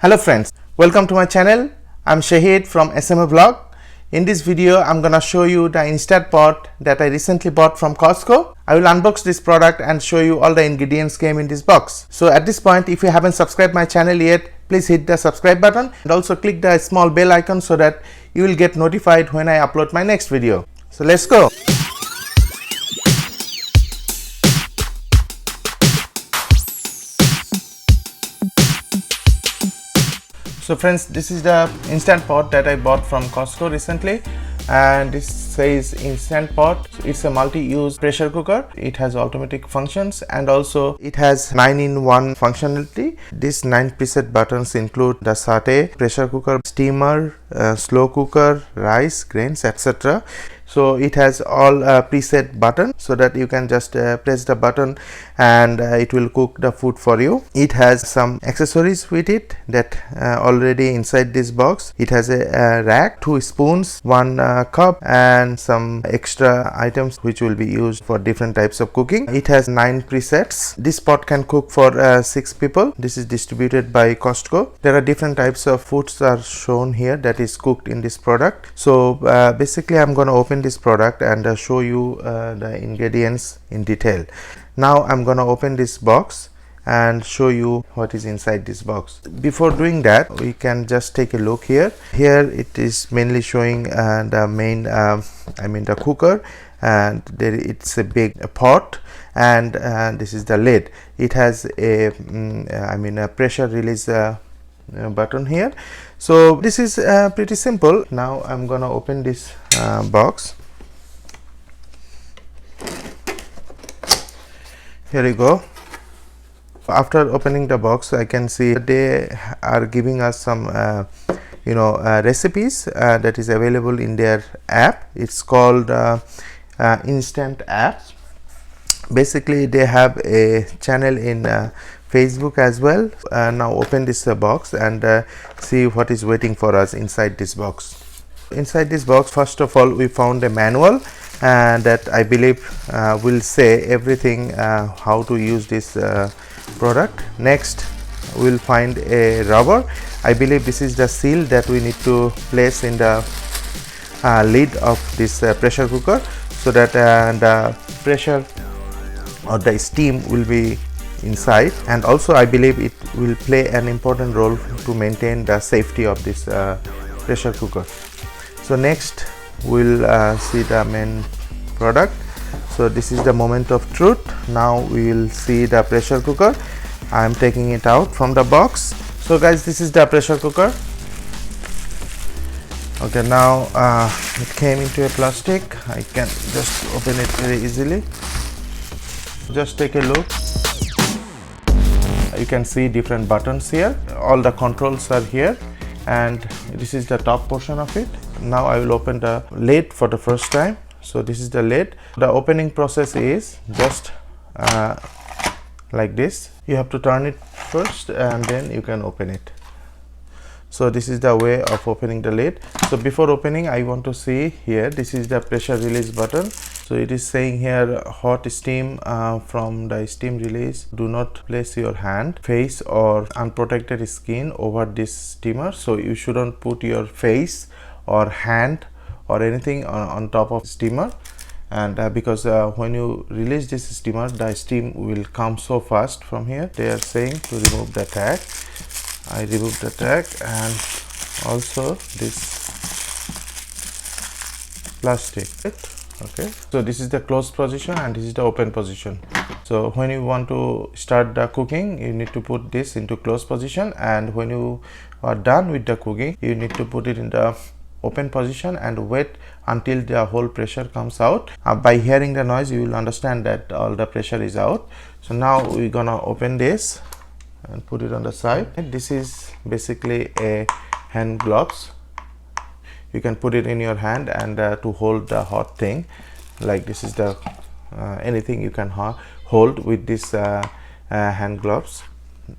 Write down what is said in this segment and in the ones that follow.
Hello friends, welcome to my channel. I'm Shahid from SMA Vlog. In this video, I'm gonna show you the Instant Pot that I recently bought from Costco. I will unbox this product and show you all the ingredients came in this box. So at this point, if you haven't subscribed my channel yet, please hit the subscribe button and also click the small bell icon so that you will get notified when I upload my next video. So let's go. So friends, this is the Instant Pot that I bought from Costco recently, and this says Instant Pot. It's a multi-use pressure cooker. It has automatic functions and also it has 9-in-1 functionality. These 9 preset buttons include the satay, pressure cooker, steamer, slow cooker, rice, grains, etc. So it has all preset buttons so that you can just press the button and it will cook the food for you. It has some accessories with it that already inside this box. It has a rack, 2 spoons, 1 cup and some extra items which will be used for different types of cooking. It has 9 presets. This pot can cook for 6 people. This is distributed by Costco. There are different types of foods are shown here that is cooked in this product. So basically I'm going to open this product and show you the ingredients in detail. Now I'm going to open this box and show you what is inside this box. Before doing that, we can just take a look here. Here it is mainly showing the main the cooker, and there it's a big pot, and this is the lid. It has a a pressure release button here. So this is pretty simple. Now I'm gonna open this box. Here you go. After opening the box, I can see they are giving us some recipes that is available in their app. It's called Instant App. Basically they have a channel in Facebook as well. Now open this box and see what is waiting for us inside this box. Inside this box, first of all, we found a manual that I believe will say everything how to use this product. Next we'll find a rubber. I believe this is the seal that we need to place in the lid of this pressure cooker so that the pressure or the steam will be inside, and also I believe it will play an important role to maintain the safety of this pressure cooker. So next we'll see the main product. So this is the moment of truth. Now we will see the pressure cooker. I am taking it out from the box. So guys, this is the pressure cooker. Okay, now it came into a plastic. I can just open it very easily. Just take a look. You can see different buttons here. All the controls are here, and this is the top portion of it. Now I will open the lid for the first time. So this is the lid. The opening process is just like this. You have to turn it first and then you can open it. So this is the way of opening the lid. So before opening, I want to see here, this is the pressure release button. So it is saying here hot steam from the steam release. Do not place your hand, face or unprotected skin over this steamer. So you shouldn't put your face or hand or anything on top of steamer, and because when you release this steamer, the steam will come so fast from here. They are saying to remove the tag. I remove the tag and also this plastic. Okay, so this is the closed position and this is the open position. So when you want to start the cooking, you need to put this into closed position, and when you are done with the cooking, you need to put it in the open position and wait until the whole pressure comes out. By hearing the noise, you will understand that all the pressure is out. So now we're gonna open this and put it on the side. And this is basically a hand gloves. You can put it in your hand and to hold the hot thing, like this is the anything you can hold with this hand gloves.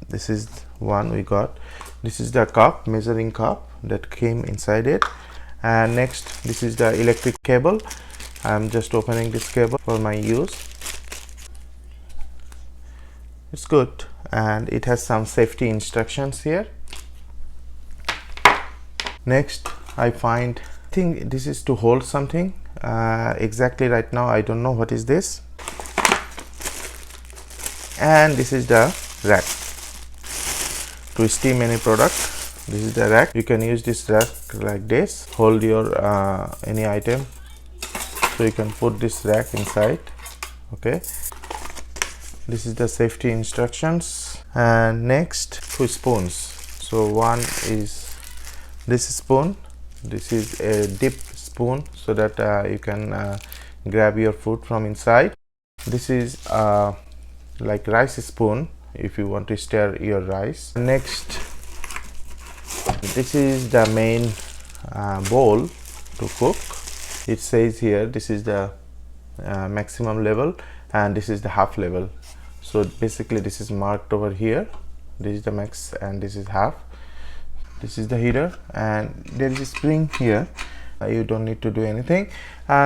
This is one we got. This is the cup, measuring cup that came inside it. And next, this is the electric cable. I'm just opening this cable for my use. It's good, and it has some safety instructions here. Next I think this is to hold something. Exactly right now I don't know what is this. And this is the rack to steam any product. This is the rack. You can use this rack like this, hold your any item, so you can put this rack inside. Okay, this is the safety instructions. And next, 2 spoons. So one is this spoon, this is a dip spoon, so that you can grab your food from inside. This is like rice spoon if you want to stir your rice. Next, this is the main bowl to cook. It says here this is the maximum level and this is the half level. So basically this is marked over here. This is the max and this is half. This is the heater, and there is a spring here. You don't need to do anything.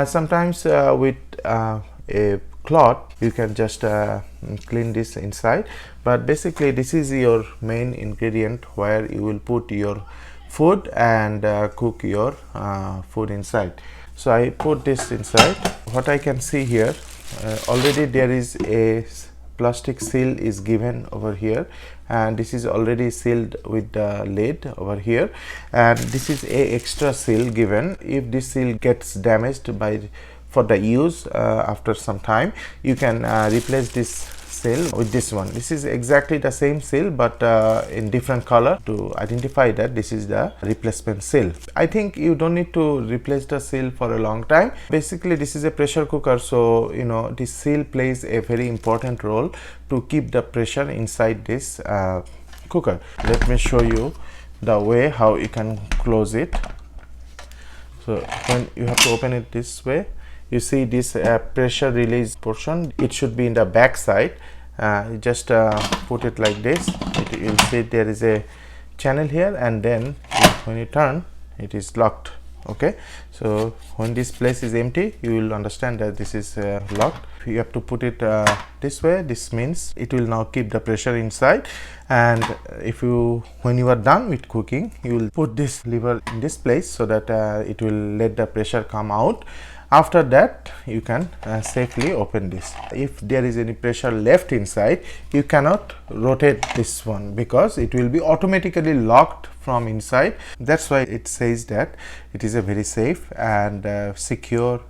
Sometimes with a cloth you can just clean this inside, but basically this is your main ingredient where you will put your food and cook your food inside. So I put this inside. What I can see here, already there is a plastic seal is given over here, and this is already sealed with the lid over here, and this is a extra seal given. If this seal gets damaged for the use after some time, you can replace this seal with this one. This is exactly the same seal but in different color to identify that this is the replacement seal. I think you don't need to replace the seal for a long time. Basically this is a pressure cooker, so you know this seal plays a very important role to keep the pressure inside this cooker. Let me show you the way how you can close it. So when you have to open it this way, you see this pressure release portion, it should be in the back side. You just put it like this. You'll see there is a channel here, and then when you turn it is locked. Okay, so when this place is empty you will understand that this is locked. You have to put it this way. This means it will now keep the pressure inside, and when you are done with cooking, you will put this lever in this place so that it will let the pressure come out. After that you can safely open this. If there is any pressure left inside, you cannot rotate this one because it will be automatically locked from inside. That's why it says that it is a very safe and secure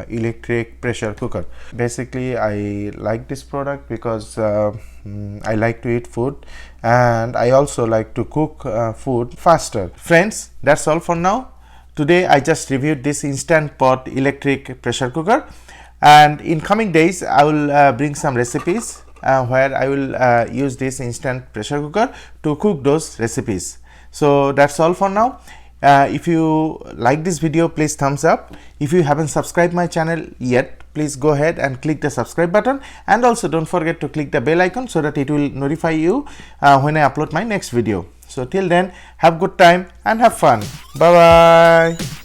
electric pressure cooker. Basically I like this product because I like to eat food, and I also like to cook food faster. Friends, that's all for now. Today I just reviewed this Instant Pot electric pressure cooker, and in coming days I will bring some recipes where I will use this instant pressure cooker to cook those recipes. So that's all for now. If you like this video, please thumbs up. If you haven't subscribed my channel yet, please go ahead and click the subscribe button, and also don't forget to click the bell icon so that it will notify you when I upload my next video. So till then, have good time and have fun. Bye bye.